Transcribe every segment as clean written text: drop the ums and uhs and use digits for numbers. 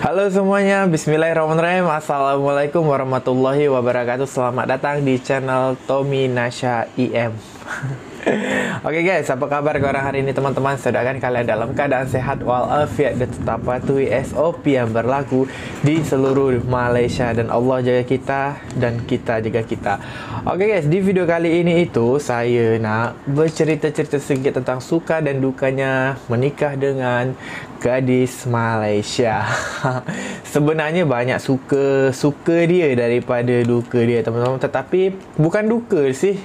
Halo semuanya, bismillahirrahmanirrahim. Assalamualaikum warahmatullahi wabarakatuh. Selamat datang di channel Tommy Nasha IM. Oke guys, apa kabar korang hari ini teman-teman? Saya doakan kalian dalam keadaan sehat walafiat dan tetap patuhi SOP yang berlaku di seluruh Malaysia, dan Allah jaga kita dan kita jaga kita. Oke guys, di video kali ini itu saya nak bercerita-cerita sedikit tentang suka dan dukanya menikah dengan gadis Malaysia. Sebenarnya banyak suka dia daripada duka dia teman-teman, tetapi bukan duka sih.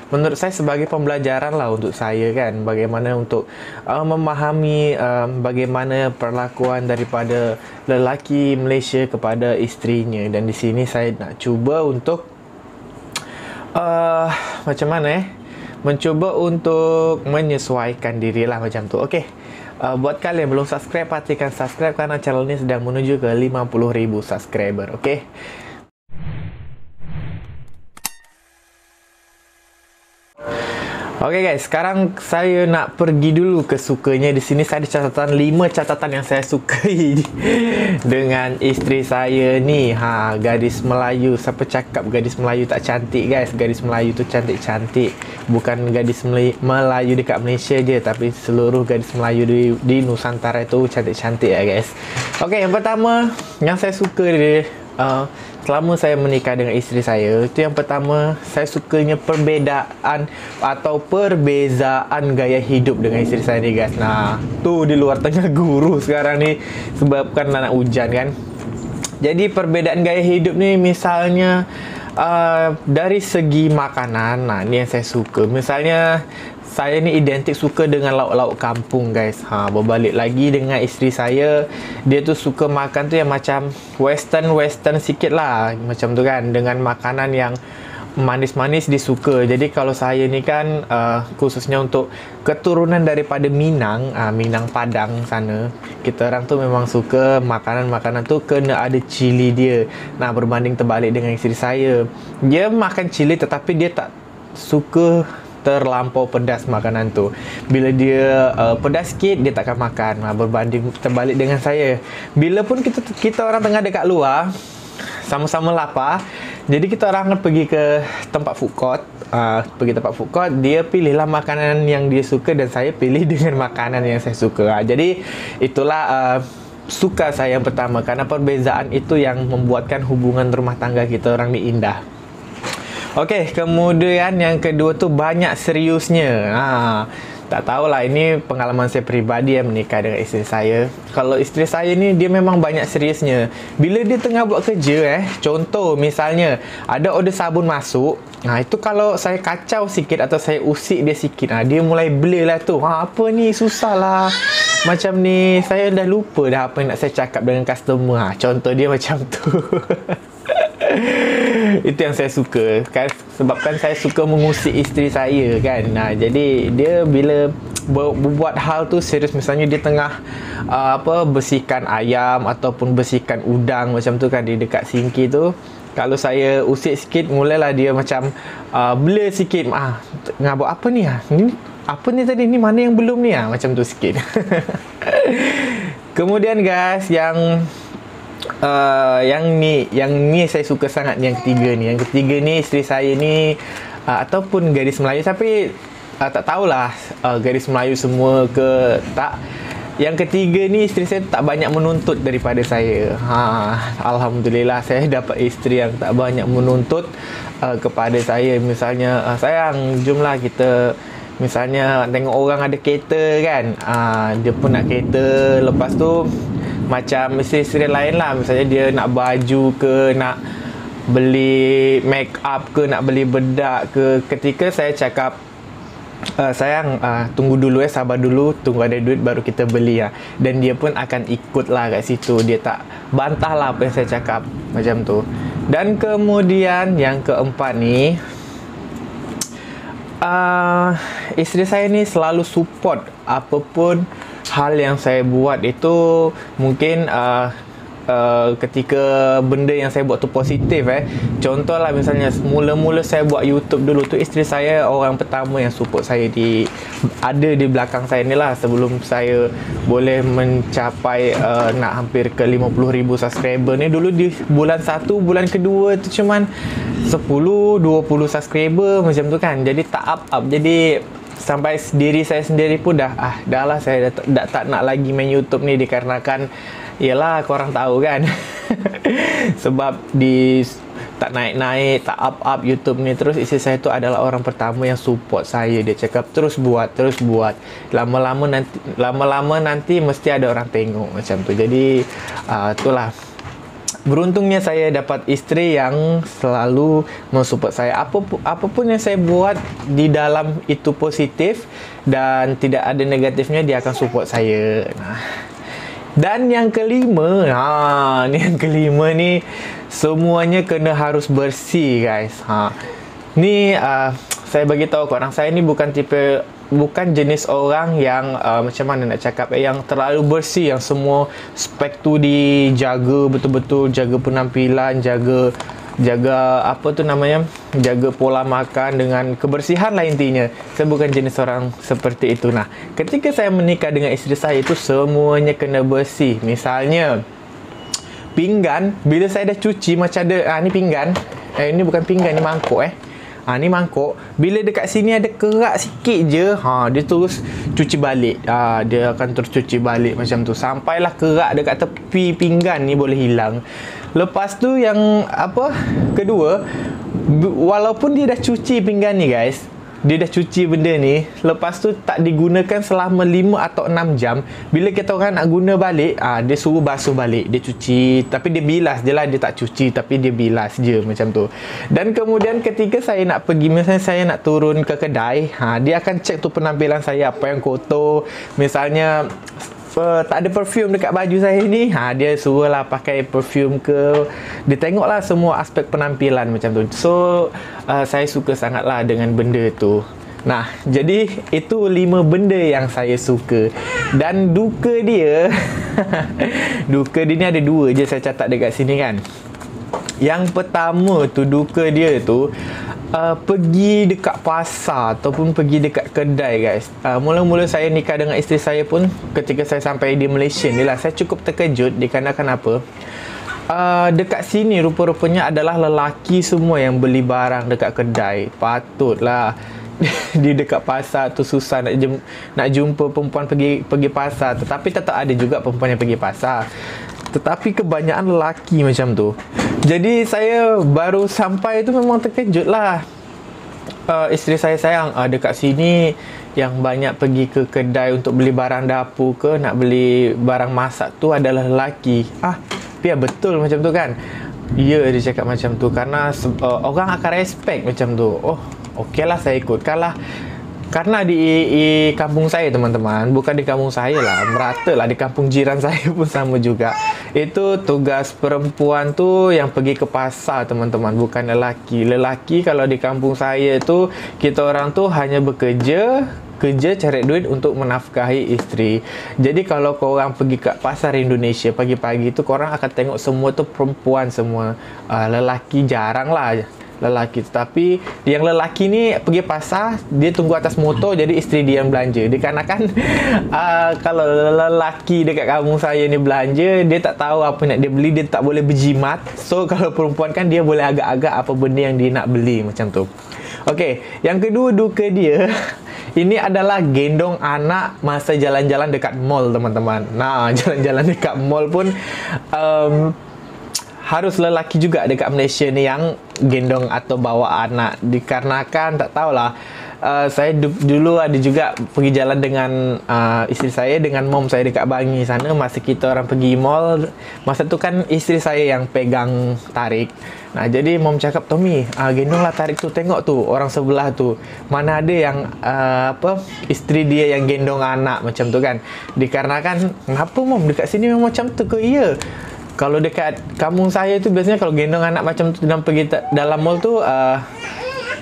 Menurut saya sebagai pembelajaran lah untuk saya kan, bagaimana untuk memahami bagaimana perlakuan daripada lelaki Malaysia kepada isterinya. Dan di sini saya nak cuba untuk macam mana mencuba untuk menyesuaikan diri lah macam tu. Okey. Buat kalian yang belum subscribe, pastikan subscribe kerana channel ni sedang menuju ke 50,000 subscriber. Okey. Oke guys, sekarang saya nak pergi dulu ke sukanya. Di sini saya ada catatan 5 catatan yang saya sukai dengan isteri saya ni. Gadis Melayu. Siapa cakap gadis Melayu tak cantik guys? Gadis Melayu tu cantik-cantik. Bukan gadis Melayu dekat Malaysia je, tapi seluruh gadis Melayu di Nusantara itu cantik-cantik ya guys. Oke, yang pertama yang saya suka dia selama saya menikah dengan isteri saya, itu yang pertama, saya sukanya perbezaan gaya hidup dengan isteri saya ni guys. Nah, tu di luar tengah guru sekarang ni sebabkan nak hujan kan. Jadi perbezaan gaya hidup ni misalnya dari segi makanan. Nah, ni yang saya suka. Misalnya saya ni identik suka dengan lauk-lauk kampung guys. Berbalik lagi dengan isteri saya, dia tu suka makan tu yang macam western sikit lah, macam tu kan, dengan makanan yang manis-manis dia suka. Jadi kalau saya ni kan khususnya untuk keturunan daripada Minang, Minang Padang sana, kita orang tu memang suka makanan-makanan tu kena ada cili dia. Nah, berbanding terbalik dengan isteri saya, dia makan cili tetapi dia tak suka terlampau pedas makanan tu. Bila dia pedas sikit, dia takkan makan. Berbanding terbalik dengan saya, bila pun kita orang tengah dekat luar, sama-sama lapar, jadi kita orang akan pergi ke tempat food court. Dia pilihlah makanan yang dia suka dan saya pilih dengan makanan yang saya suka. Jadi itulah suka saya yang pertama, karena perbezaan itu yang membuatkan hubungan rumah tangga kita orang ni indah. Okey, kemudian yang kedua tu banyak seriusnya. Tak tahulah, ini pengalaman saya peribadi yang menikah dengan isteri saya. Kalau isteri saya ni, dia memang banyak seriusnya. Bila dia tengah buat kerja contoh misalnya ada order sabun masuk, itu kalau saya kacau sikit atau saya usik dia sikit, dia mulai blur lah tu. Apa ni, susah lah macam ni, saya dah lupa dah apa yang nak saya cakap dengan customer. Contoh dia macam tu. Itu yang saya suka kan, sebabkan saya suka mengusik isteri saya kan. Jadi dia bila buat hal tu serius, misalnya dia tengah bersihkan ayam ataupun bersihkan udang macam tu kan, di dekat sinki tu, kalau saya usik sikit, mulailah dia macam blur sikit. Ngabuk apa ni ni apa ni tadi, ni mana yang belum ni macam tu sikit. Kemudian guys, yang ni saya suka sangat, yang ketiga ni isteri saya ni ataupun gadis Melayu, tapi tak tahulah gadis Melayu semua ke tak. Yang ketiga ni, isteri saya tak banyak menuntut daripada saya. Alhamdulillah, saya dapat isteri yang tak banyak menuntut kepada saya. Misalnya, sayang, jomlah kita, misalnya tengok orang ada kereta kan, dia pun nak kereta. Lepas tu macam isteri-isteri lain lah, misalnya dia nak baju ke, nak beli make up ke, nak beli bedak ke, ketika saya cakap sayang, tunggu dulu sabar dulu, tunggu ada duit baru kita beli dan dia pun akan ikut lah kat situ. Dia tak bantah lah apa yang saya cakap, macam tu. Dan kemudian yang keempat ni, isteri saya ni selalu support apapun hal yang saya buat. Itu mungkin ketika benda yang saya buat tu positif. Contohlah misalnya mula-mula saya buat YouTube dulu tu, isteri saya orang pertama yang support saya di ada di belakang saya ni lah sebelum saya boleh mencapai nak hampir ke 50,000 subscriber ni. Dulu di bulan 1, bulan kedua tu cuman 10-20 subscriber macam tu kan. Jadi tak up. Jadi sampai diri saya sendiri pun dah lah saya dah tak nak lagi main YouTube ni, dikarenakan yalah korang tahu kan. Sebab tak naik-naik, tak up YouTube ni. Terus isteri saya tu adalah orang pertama yang support saya. Dia cakap terus buat. Lama-lama nanti mesti ada orang tengok macam tu. Jadi itulah, beruntungnya saya dapat isteri yang selalu mensupport saya. Apapun yang saya buat di dalam itu positif dan tidak ada negatifnya, dia akan support saya. Dan yang kelima, yang kelima ni semuanya kena harus bersih guys. Ni saya bagi tahu korang, saya ni bukan jenis orang yang macam mana nak cakap, yang terlalu bersih, yang semua spek tu dijaga betul-betul, jaga penampilan, jaga apa tu namanya, jaga pola makan dengan kebersihan lah intinya. Saya bukan jenis orang seperti itu. Nah, ketika saya menikah dengan isteri saya itu semuanya kena bersih. Misalnya pinggan, bila saya dah cuci macam ada ni pinggan, ini bukan pinggan, ni mangkuk ni mangkuk. Bila dekat sini ada kerak sikit je, dia terus cuci balik. Dia akan terus cuci balik macam tu sampailah kerak dekat tepi pinggan ni boleh hilang. Lepas tu yang kedua, walaupun dia dah cuci pinggan ni guys, dia dah cuci benda ni, lepas tu tak digunakan selama 5 atau 6 jam. Bila kita orang nak guna balik, dia suruh basuh balik. Dia cuci, tapi dia bilas je lah. Dia tak cuci, tapi dia bilas je macam tu. Dan kemudian ketika saya nak pergi, misalnya saya nak turun ke kedai, dia akan cek tu penampilan saya, apa yang kotor. Misalnya tak ada perfume dekat baju saya ni, dia suruh lah pakai perfume ke. Dia tengok lah semua aspek penampilan macam tu. So saya suka sangat lah dengan benda tu. Nah, jadi itu 5 benda yang saya suka. Dan duka dia duka dia ni ada 2 je saya catat dekat sini kan. Yang pertama tu, duka dia tu pergi dekat pasar ataupun pergi dekat kedai guys. Mula-mula saya nikah dengan isteri saya pun, ketika saya sampai di Malaysia ni lah, saya cukup terkejut dikarenakan apa? Dekat sini rupa-rupanya adalah lelaki semua yang beli barang dekat kedai. Patutlah di dekat pasar tu susah nak jumpa perempuan pergi pasar, tetapi tetap ada juga perempuan yang pergi pasar, tetapi kebanyakan lelaki macam tu. Jadi saya baru sampai tu memang terkejut lah. Isteri saya sayang, dekat sini yang banyak pergi ke kedai untuk beli barang dapur ke nak beli barang masak tu adalah lelaki. Biar betul macam tu kan. Ya, dia cakap macam tu karena orang akan respect macam tu. Oh, okey lah, saya ikutkan lah. Karena di kampung saya teman-teman, bukan di kampung saya lah, merata lah, di kampung jiran saya pun sama juga. Itu tugas perempuan tu yang pergi ke pasar teman-teman, bukan lelaki. Lelaki kalau di kampung saya tu, kita orang tu hanya bekerja cari duit untuk menafkahi isteri. Jadi kalau korang pergi ke pasar Indonesia pagi-pagi tu, korang akan tengok semua tu perempuan semua. Lelaki jarang lah lelaki. Tetapi yang lelaki ni pergi pasar, dia tunggu atas motor, jadi isteri dia yang belanja. Dikarenakan kalau lelaki dekat kampung saya ni belanja, dia tak tahu apa nak dia beli, dia tak boleh berjimat. So kalau perempuan kan dia boleh agak-agak apa benda yang dia nak beli macam tu. Okey, yang kedua duka dia ini adalah gendong anak masa jalan-jalan dekat mall teman-teman. Nah, jalan-jalan dekat mall pun harus lelaki juga dekat Malaysia ni yang gendong atau bawa anak. Dikarenakan tak tahulah, saya dulu ada juga pergi jalan dengan isteri saya dengan mom saya dekat Bangi sana. Masa kita orang pergi mall, masa tu kan isteri saya yang pegang tarik. Nah, jadi mom cakap, Tommy, gendonglah tarik tu, tengok tu orang sebelah tu, mana ada yang isteri dia yang gendong anak macam tu kan. Dikarenakan, kenapa mom dekat sini memang macam tu ke? Ya, kalau dekat kampung saya tu biasanya kalau gendong anak macam tu dan pergi dalam mall tu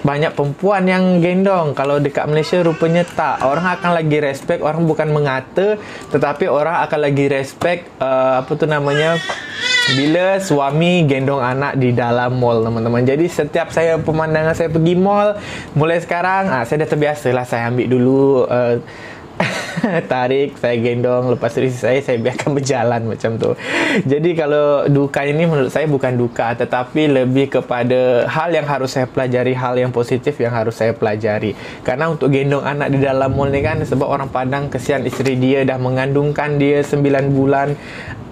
banyak perempuan yang gendong. Kalau dekat Malaysia rupanya tak. Orang akan lagi respect, orang bukan mengata, tetapi orang akan lagi respect bila suami gendong anak di dalam mall, teman-teman. Jadi setiap saya pemandangan saya pergi mall, mulai sekarang saya dah terbiasa lah, saya ambil dulu tarik, saya gendong, lepas itu saya biarkan berjalan macam tu. Jadi kalau duka ini menurut saya bukan duka, tetapi lebih kepada hal yang harus saya pelajari, hal yang positif yang harus saya pelajari. Karena untuk gendong anak di dalam mall ni kan, sebab orang Padang kesian isteri dia dah mengandungkan dia 9 bulan,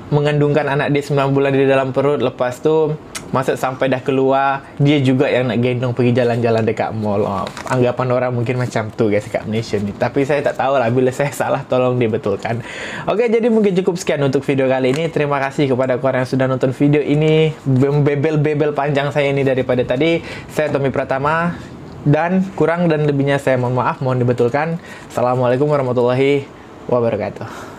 mengandungkan anak dia 9 bulan di dalam perut, lepas tu masa sampai dah keluar, dia juga yang nak gendong pergi jalan-jalan dekat mall. Anggapan orang mungkin macam tu guys kat Malaysia ni. Tapi saya tak tahulah, bila saya salah tolong dibetulkan. Okey, jadi mungkin cukup sekian untuk video kali ini. Terima kasih kepada korang yang sudah nonton video ini. Bebel-bebel panjang saya ini daripada tadi. Saya Tommy Pratama, dan kurang dan lebihnya saya mohon maaf, mohon dibetulkan. Assalamualaikum warahmatullahi wabarakatuh.